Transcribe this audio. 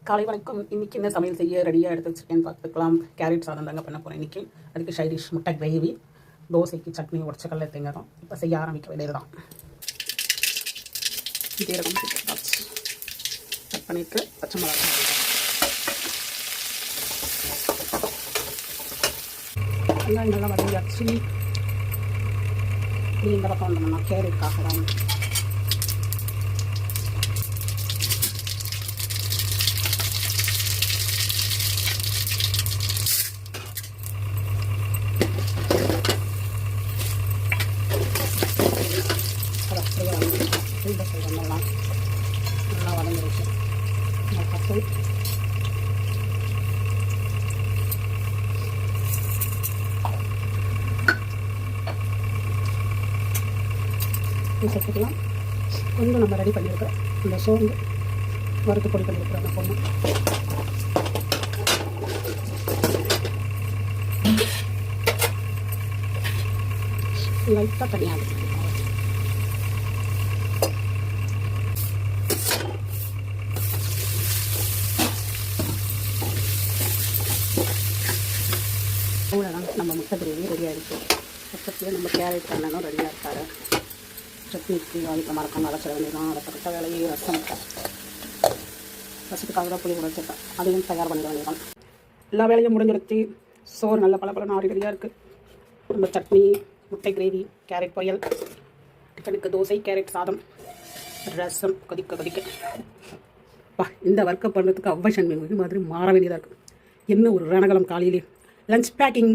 காலை வணக்கம். இன்றைக்கி என்ன சமையல் செய்ய ரெடியாக எடுத்து வச்சுருக்கேன்னு பார்த்துக்கலாம். கேரட் சாதம் தாங்க பண்ண போகிறேன் இன்றைக்கி. அதுக்கு சைடிஷ் முட்டை கிரேவி, தோசைக்கு சட்னி, உடச்ச கடலை தேங்காய் தான். இப்போ செய்ய ஆரம்பிக்க வேண்டியது தான். ஜீரகம் கட் பண்ணிவிட்டு பச்சை மிளகாய் வெங்காயம் நல்லா வதங்கியாச்சு. இந்த பக்கம் வந்தோம்னா கேரட்காக தான் நல்லா வதங்கிடுச்சு. பசு சேர்த்துக்கலாம். கொஞ்சம் நம்ம ரெடி பண்ணியிருக்கிறோம். இந்த சோம்பு வறுத்து பொடி பண்ணியிருக்கிறோம். அந்த பொண்ணு லைட்டாக தனியாக அவ்வளோதான். நம்ம முட்டை கிரேவி ரெடியாக இருக்குது. பக்கத்துலேயே நம்ம கேரட் அண்ணனும் ரெடியாக இருக்காரு. சட்னிக்கு அதுக்கு மறக்காம அரைச்சிட வேண்டியதான். அடுத்த வேலையை ரசத்துக்காக தான் புளி உடைச்சிருக்கேன். அதையும் தயார் பண்ணிட வேண்டியதான். எல்லா வேலையும் முடிஞ்சிருச்சு. சோறு நல்ல பல ஆறி ரெடியாக இருக்குது. நம்ம சட்னி, முட்டை கிரேவி, கேரட் பொரியல், டிஃபனுக்கு தோசை, கேரட் சாதம், ரசம் கொதிக்க இந்த ஒர்க்கை பண்ணுறதுக்கு அவ்வளோ மாதிரி மாற வேண்டியதாக இருக்குது. என்ன ஒரு ரணகலம் காலையிலே. Lunch packing.